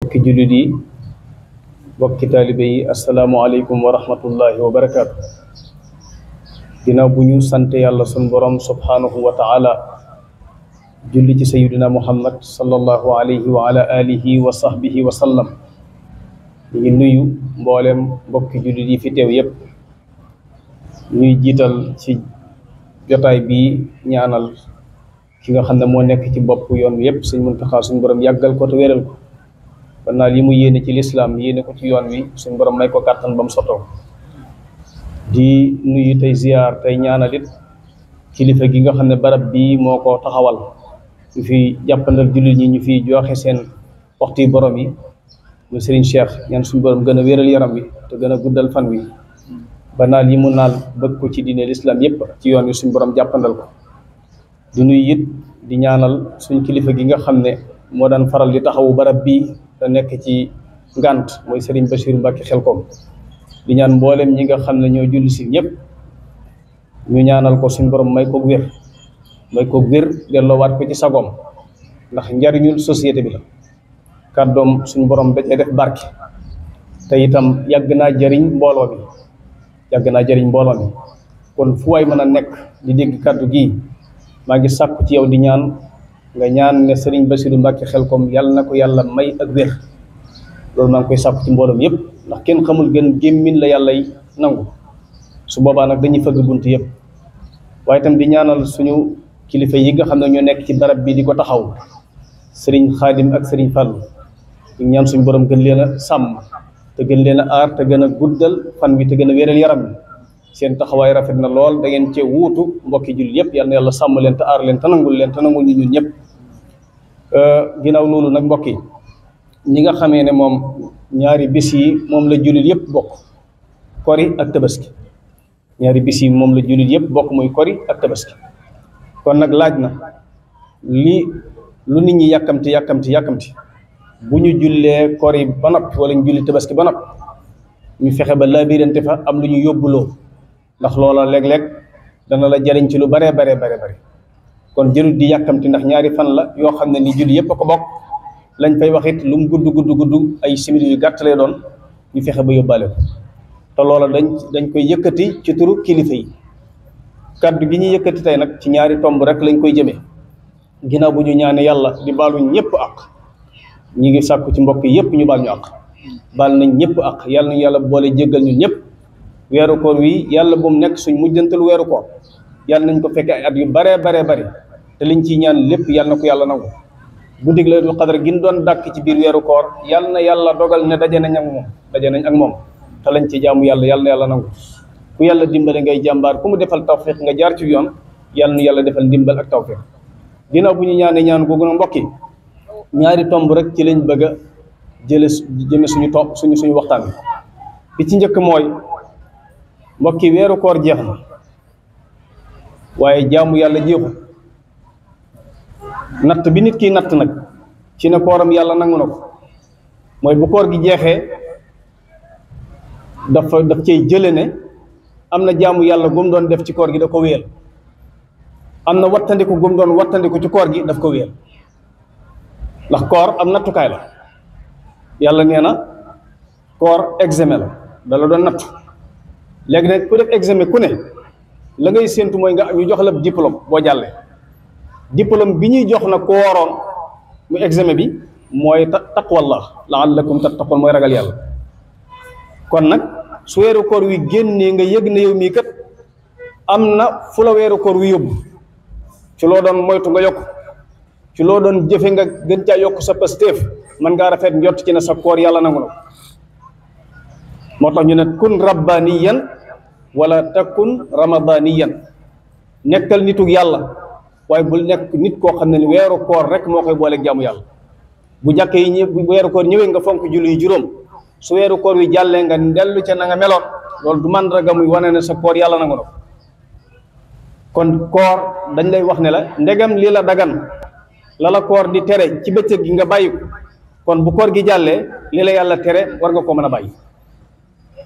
bokki jullit yi bokki taalibe yi asalaamualeykum wa rahmatullahi wa barakaatu. Ginnaaw bu ñu sant yàlla sun borom subhaanahu wa taala julli ci sayyidina muhammad sallallahu alayhi wa ala alihi wa sahbihi wa sallam, ñu ngi nuyu mboolem mbokki jullit yi fi teew yépp. ñuy jiital ci jotaay bi ñaanal ki nga xam ne moo nekk ci bopp yoon wi yépp Sëñ Muntaxa suñ borom yàggal ko te wéral ko ba naa li mu yéene ci lislaam yéene ko ci yoon wi suñ borom may ko kàttan ba mu sotoo. di nuyu tey ziyaar tey ñaanalit kilifa gi nga xam ne barab bii moo ko taxawal ñu fi jàppandal jullit ñi ñu fi joxe seen waxtu yu borom yi muy Serigne Cheikh, ñaan suñu borom gën a wéral yaram wi te gën a guddal fan wi ba naal yi mu naal bëgg ko ci diine lislaam yépp ci yoon wi suñu borom jàppandal ko. di nuyu it di ñaanal suñ kilifa gi nga xam ne moo daan faral di taxawu barab bii te nekk ci ngànt mooy Serigne Bassirou Mbacké Xelkom. di ñaan mboolem ñi nga xam ne ñoo julli si ñëpp ñu ñaanal ko suñ borom may ko wér delloowaat ko ci sagoom, ndax njariñul société bi la. kàddoom suñ borom da cee def barke te itam yàgg naa jëriñ mbooloo mi kon fu waay mën a nekk di dégg kàddu gii maa ngi sàkku ci yow di ñaan nga ñaan ne Serigne Bassirou Mbacké Xelkom yàlla na ko yàlla may ak wér. loolu maa ngi koy sàkku ci mbooloom yëpp, ndax kenn xamul gën gémmin la yàlla yi nangu. su boobaa nag dañuy fëgg bunt yëpp. waaye itam di ñaanal suñu kilifa yi nga xam ne ñoo nekk ci barab bi di ko taxaw Serigne Khadim ak Serigne Fallou, ñu ñaan suñu borom gën leen a sàmm te gën leen a aar te gën a guddal fan wi te gën a wéral yaram wi. seen taxawaay rafet na lool, da ngeen cee wuutu mbokki jullit yëpp. yal na yàlla sàmm leen te aar leen te nangul leen te nangul ñu ñun ñëpp. ginnaaw loolu nag mbokk yi, ñi nga xamee ne moom ñaari bis yi moom la jullit yëpp bokk, kori ak tabaski. ñaari bis yi moom la jullit yëpp bokk, muy kori ak tabaski. kon nag laaj na lu nit ñi yàkkamti bu ñu jullee kori ba noppi wala ñu julli tabaski ba noppi ñu fexe ba laabirante fa am lu ñu yóbbuloo, ndax loola léeg-léeg dana la jariñ ci lu bare. kon jërut di yàkkamti, ndax ñaari fan la yoo xam ne ni julli yëpp a ko bokk. lañ fay wax it lu mu gudd ay simili yu gàtt lay doon, ñu fexe ba yóbbaale ko. te loola dañ koy yëkkati ci turu kilifa yi. kaddu gi ñuy yëkkati tey nag ci ñaari tomb rek lañ koy jëmee. ginnaaw bu ñu ñaane yàlla di baalu ñëpp ak ñi ngi sàkku ci mbokk yëpp ñu baal ñu ak baal nañ ñëpp ak yàlla nañu yàlla boole jéggal ñun ñëpp. weeru koor wi yàlla bu mu nekk suñ mujjantalu weeru koor, yàlla nañ ko fekke ay at yu bare te liñ ciy ñaan lépp yàlla na ko yàlla nangu. guddig Laylatul Qadr gi ñu doon dàkk ci biir weeru koor, yàlla na yàlla dogal ne daje nañ ak moom te lañ ci jaamu yàlla na yàlla nangu. ku yàlla dimbale ngay jàmbaar, ku mu defal tawfiq nga jaar ci yoon, yàlla na yàlla defal ndimbal ak tawfiq. ginnaaw bu ñu ñaanee ñaan googu nag mbokk yi, ñaari tomb rek ci lañ bëgg a jëme suñu waxtaan bi ci njëkk mooy mbokk yi, weeru koor jeex na waaye jaamu yàlla jeexul. natt bi nit ki natt nag ci ne kooram yàlla nangu na ko mooy bu koor gi jeexee daf cay jële ne am na jaamu yàlla gum doon def ci koor gi da ko wéyal, am na wattandiku gum doon wattandiku ci koor gi daf ko wéyal. ndax koor am nattukaay la. yàlla nee na koor examen la, dala doon nattu. léegi nag ku def examen ku ne la ngay séentu mooy ñu jox la diplôme boo jàllee. diplôme bi ñuy jox na ko waroon mu examen bi mooy taqwallah la'allakum tattaqun, mooy ragal yàlla. kon nag su weeru koor wi génnee nga yëg ne yow mii kat am na fu la weeru koor wi yóbbu, ci loo doon moytu nga yokk, ci loo doon jëfe nga gën caa yokk sa pastéef, mën ngaa rafet njott ci ne sa koor yàlla nangu na ko. moo tax ñu ne kun rabbaniyan wala takun ramadaniyan, nekkal nitug yàlla waaye bul nekk nit koo xam ne ni weeru koor rek moo koy booleeg jaamu yàlla. bu jàkk yi bu weeru koor ñëwee nga fonk julli yu juróom, su weeru koor wi jàllee nga dellu ca na nga meloon, loolu du màndarga muy wane ne sa koor yàlla nangu na ko. kon koor dañ lay wax ne la ndegam li la dagan la koor di tere ci bëccëg gi nga bàyyi ko, kon bu koor gi jàllee li la yàlla tere war nga ko mën a bàyyi.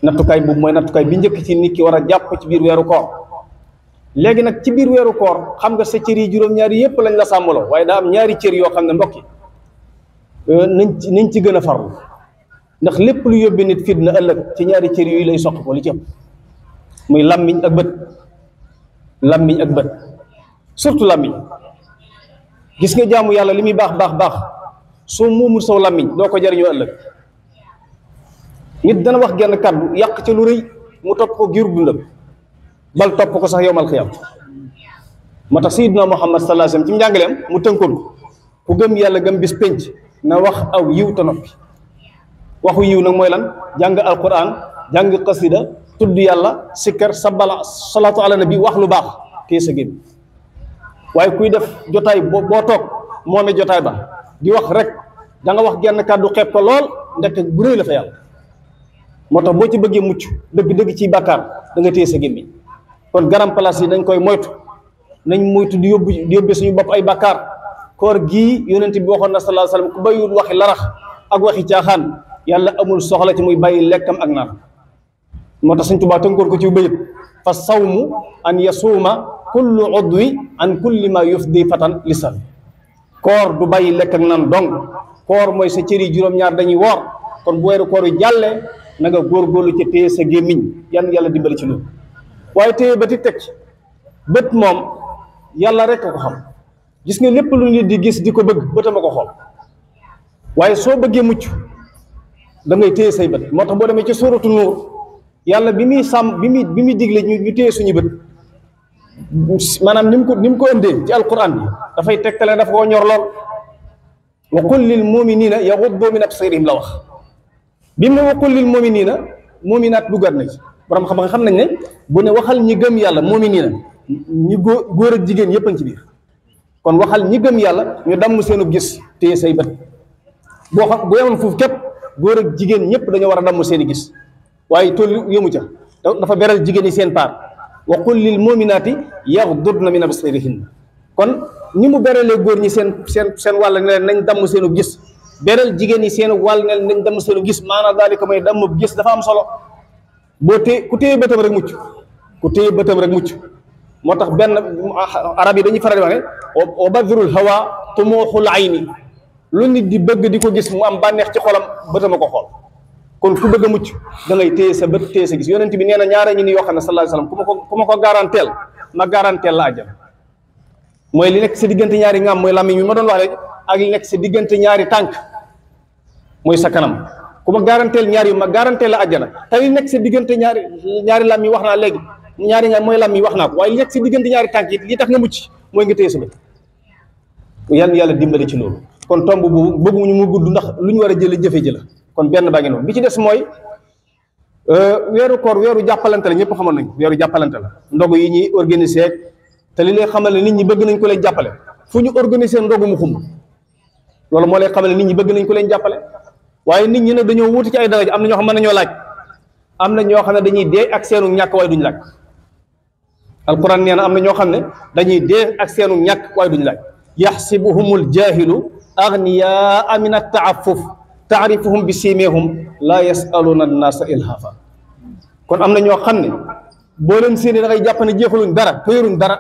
nattukaay boobu mooy nattukaay bi njëkk ci nit ki war a jàpp ci biir weeru koor. léegi nag ci biir weeru koor xam nga sa cër yi juróom-ñaari yépp lañ la sàmmaloo, waaye daa am ñaari cër yoo xam ne mbokk yi nañ ci gën a farlu ndax lépp lu yóbbi nit fitna ëllëg ci ñaari cër yooyu lay soq ko li ci ëpp muy làmmiñ ak bët. làmmiñ ak bët surtout làmmiñ gis nga jaamu yàlla li muy baax baax baax soo moomul saw làmmiñ doo ko jariñoo ëllëg. nit dana wax genn kàddu yàq ci lu rëy mu topp ko giir dundam bal topp ko sax yowmal xiyaam. moo tax sayyidina Muhammad sallallahu alayhi wasallam ci njàngaleem mu tënkoon ku gëm yàlla gëm bis pénc na wax aw yiw te noppi. waxu yiw nag mooy lan jàng alquran jàng qasida tudd yàlla sikkar sabala salaatu ala nabi wax lu baax téye sa génn. waaye kuy def jotaay boo toog moo ne jotaay ba di wax rek da nga wax genn kàddu xeeb ko lool ndekk bu rëy la fa yàlla. moo tax boo ci bëggee mucc dëgg-dëgg ci bàkkaar da nga téye sa gémmiñ. kon garam place yi dañ koy moytu nañ moytu di yóbbe suñu bopp ay bàkkaar. koor gii yonent bi waxoon na sallallahu alayhi wasallam ku bàyyiwul waxi larax ak waxi caaxaan yàlla amul soxla ci muy bàyyi lekkam ak naan. moo tax Sëñ Tuubaa tënkoon ko ci bayit fa sawmu an yasuuma kullu udwi an kulli ma yufdi fatan lisan. koor du bàyyi lekk ak naan dong koor mooy sa cëri juróom-ñaar dañuy woor kon bu weeru koor yu jàllee na nga góorgóorlu ci téye sa gémmiñ yan yàlla dimbali ci loolu. waaye téye bëti teg ci bët moom yàlla rek a ko xam gis nga lépp lu nit di gis di ko bëgg bëtama ko xool waaye soo bëggee mucc da ngay téye say bët. moo tax boo demee ci suuratu Nuur yàlla bi muy sàmm bi muy digle ñu téye suñu bët maanaam ni mu ko ëndee ci alquran bi dafay tegtale dafa koo ñor lool. wa qul lil muminina yaghuddu min absarihim la wax bi mu ne wa qul lil muminina muminaat duggaat na ci borom xam nañ ne bu ne waxal ñi gëm yàlla muminina ñi góor ak jigéen yëpp a ngi ci biir. kon waxal ñi gëm yàlla ñu damm seenu gis téye say bët boo xam bu yemoon foofu képp góor ak jigéen ñëpp dañoo war a damm seeni gis waaye toll yëmu ca dafa beral jigéen yi seen paar wa qul lil muminaati yaghdudna min absarihinna. kon ni mu beralee góor ñi seen wàll ne leen nañ damm seenu gis beral jigéen yi seen wàll ne leen nañ damm seenu gis maanaam daal di ko may damm gis dafa am solo. boo ku téye bëtam rek mucc ku téye bëtam rek mucc. moo tax benn arab yi dañuy faral di wax ne wa badrul hawa tumuuxul ayni lu nit di bëgg di ko gis mu am bànneex ci xolam bëtama ko xool. kon ku bëgg a mucc da ngay téye sa bët téye sa gis yonent bi nee na ñaare ñi ni yoo xam ne sallallahu alayhi wasallam ku ma ko garanteel ma garanteel la àjjana. mooy li nekk sa diggante ñaari ngam mooy làmmiñ bi ma doon wax rek ak li nekk sa diggante ñaari tànk mooy sa kanam ku ma garanteel ñaar yu ma garanteel la àjjana te li nekk sa diggante ñaari làmmiñ wax naa léegi ñaari ñaar mooy làmmiñ wax naa ko waaye li nekk sa diggante ñaari tànk yi li tax nga mucc mooy nga téye sa bët. yàlla dimbali ci loolu. kon tomb boobu bëgguñu mu gudd ndax lu ñu war a jële jëfe ji la kon benn baa ngi noonu bi ci des mooy weeru koor weeru jàppalante la ñëpp xamoon nañ weeru jàppalante la ndogu yi ñuy organiser te li lay xamal ne nit ñi bëgg nañ ko leen jàppale fu ñu organiser ndogu mu xumb loolu moo lay xamal ne nit ñi bëgg nañ ko leen jàppale. waaye nit ñi nag dañoo wuti ci ay daraja am na ñoo xam mën nañoo laaj am na ñoo xam ne dañuy dee ak seenu ñàkk waaye duñu laaj. alquran nee na am na ñoo xam ne dañuy dee ak seenu ñàkk waaye duñu laaj. yaxsibuhumul jaahilu agniyaa min at-ta'affuf taarifuhum bi siimeehum laa yasaluuna annaasa ilhaafa. kon am na ñoo xam ne boo leen séenee da ngay jàpp ne jeexaluñ dara tëyruñ dara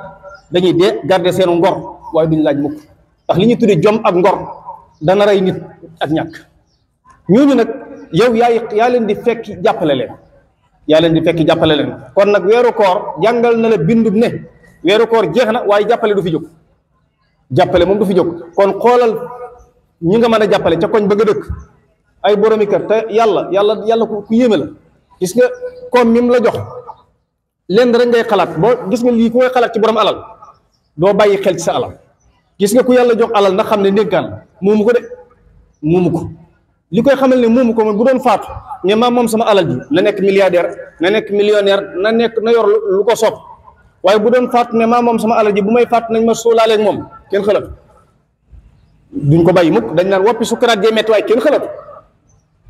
dañuy dee garder seenu ngor waaye duñu laaj mukk ndax li ñu tuddee jom ak ngor dana rey nit ak ñàkk. ñooñu nag yow yaa leen di fekk jàppale leen kon nag weeru koor jàngal na la bindub ne weeru koor jeex na waaye jàppale du fi jóg jàppale moom du fi jóg. kon xoolal ñi nga mën a jàppale ca koñ ba nga dëkk ay boromi kër te yàlla ku yéeme la. gis nga koom mi mu la jox lenn rek ngay xalaat boo gis nga lii ku koy xalaat ci borom alal doo bàyyi xel ci sa alal. gis nga ku yàlla jox alal na xam ne ndénkaan moomu ko de moomu ko. li koy xamal ne moomu ko man bu doon faatu ne maa moom sama alal ji na nekk milliardaire na nekk millionnaire na yor lu ko soob waaye bu doon faatu ne maa moom sama alal ji bu may faatu nañ ma suulaaleeg moom kenn xalaatu duñ ko bàyyi mukk dañ naan woppi sukkaraat jee metti waaye kenn xalaatu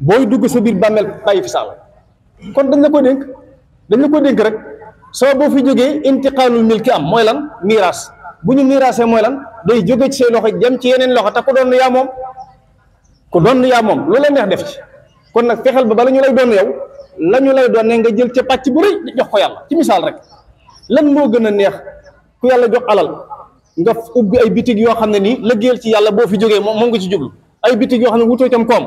booy dugg sa biir bàmmeel bàyyi fi sa alal kon dañ la ko dénk rek soo boo fi jógee intiqaalul milki am mooy lan miraas bu ñu miraasee mooy lan day jóge ci say loxo jëm ci yeneen loxo te ku doon yaa moom ku doon yaa moom lu la neex def ci. kon nag fexeel ba bala ñu lay doon yow la ñu lay doon ne nga jël ca pàcc bu rëy jox ko yàlla ci misaal rek lan moo gën a neex ku yàlla jox alal nga ubbi ay bitig yoo xam ne nii liggéeyal ci yàlla boo fi jógee moom nga ci jublu ay bitig yoo xam ne wutoo itam koom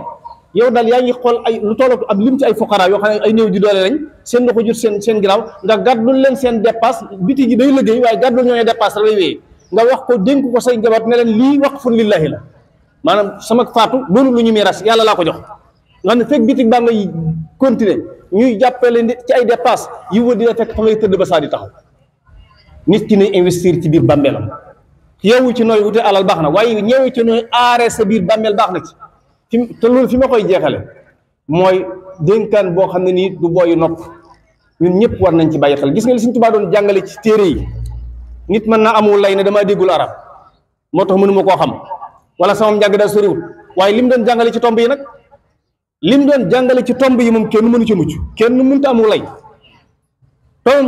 yow daal yaa ngi xool ay lu toll ak lim ci ay fuqara yoo xam ne ay néew ji doole lañ seen loxo jot seen ginnaaw nga gàddul leen seen dépasse bitig yi day liggéey waaye gàddul ñooñu dépasse lay wéyee nga wax ko dénk ko say njaboot ne leen lii waqfun lillahi la maanaam sama faatu doonu lu ñu miiras yàlla laa ko jox nga xam ne fekk bitig baa ngay continuer ñuy jàppale nit ci ay dépasse yi wër di la fekk fa ngay tëdd ba saa di taxaw nit ki ne investir ci biir bàmmeelam yeewu ci nooy wute alal baax na waaye ñëwu ci nooy aare sa biir bàmmeel baax na ci te loolu fi ma koy jeexale mooy dénkaan boo xam ne nii du booyu nopp ñun ñëpp war nañ ci bàyyi xel gis nga li Sëriñ Tuubaa doon jàngale ci téere yi nit mën naa amul lay ne damaa déggul arab moo tax mënuma koo xam wala sama njàng daal soriwul waaye lim doon jàngale ci tomb yi nag lim doon jàngale ci tomb yi moom kenn mënu ci mucc kenn mënta amul lay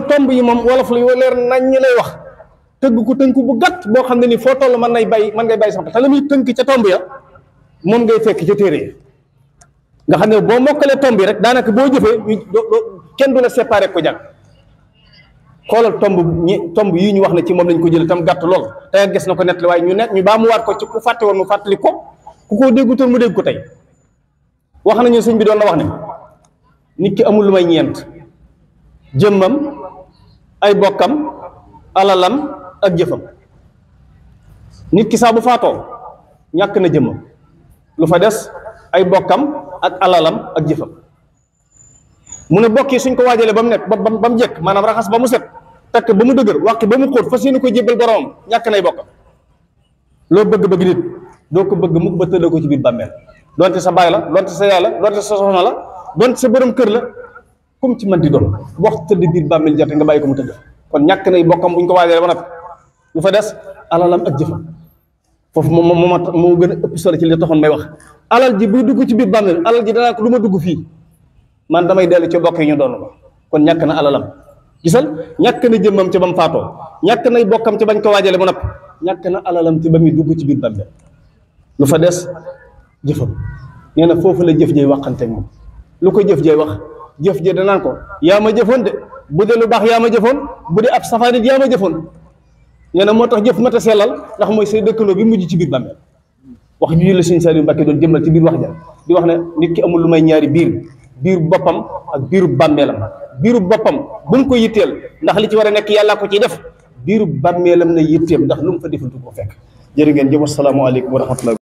tomb yi moom wolof la yoo leer nañ ñi lay wax tëgg ko tënk bu gàtt boo xam ne ni foo toll mën ngay bàyyi sax te la muy tënk ca tomb ya moom ngay fekk ca téere yi nga xam ne boo mokkalee tomb yi rek daanaka boo jëfee kenn du la séparé ko jàng xoolal tomb yii ñu wax ne ci moom lañ ko jëlee tam gàtt lool te gis na ko nett waaye ñu baa mu waat ko ci ku fàtte woon mu fàttali ko ku ko déggutoon mu dégg ko tey wax nañu sëñ bi doon na wax ne nit ki amul lu may ñeent jëmmam ay bokkam alalam ak jëfam nit ki saa bu faatoo ñàkk na jëmmam lu fa des ay bokkam ak alalam ak jëfam mu ne bokk yi suñ ko waajalee ba mu nekk ba mu jekk maanaam raxas ba mu set takk ba mu dëgër wàqi ba mu xóot fas yéene ko jébbal boromam ñàkk nay bokkam loo bëgg-bëgg nit doo ko bëgg mukk ba tëddee ko ci biir bàmmeel donte sa baay la donte sa yaay la donte sa soxna la donte sa borom kër la comme ci man di doon wax tëdd biir bàmmeel jarte nga bàyyi ko mu tëdd kon ñàkk nay bokkam buñ ko waajalee ba noppi lu fa des alalam ak jëfam foofu moo gën a ëpp solo ci li taxoon may wax alal ji buy dugg ci biir bàmmeel alal ji danaa ko du ma dugg fii man damay dellu ci bokk yi ñu doon ko kon ñàkk na alalam gisal ñàkk na jëmmam ca ba mu faatoo ñàkk nay bokkam ca bañ ko waajale ba noppi ñàkk na alalam ci ba muy dugg ci biir bàmmeel lu fa des jëfam nee na foofu la jëf jey waxante moom lu ko jëf jey wax jëf je danaan ko yaa ma jëfoon de bu dee lu baax yaa ma jëfoon bu dee ab safaanit yaa ma jëfoon nee na moo tax jëf mat a sellal ndax mooy say dëkkandoo bi mujj ci biir bàmmeel wax ju la Sëñ Saliou Mbacké doon jëmmal ci biir wax ja di wax ne nit ki amul lu may ñaari biir boppam ak biiru bàmmeelam biiru boppam bu mu ko yitteel ndax li ci war a nekk yàllaa ko ciy def biiru bàmmeelam na yitteem ndax lu mu fa defal du ko fekk jërë ngeen jëf assalaamu aleykum wa rahmatullahi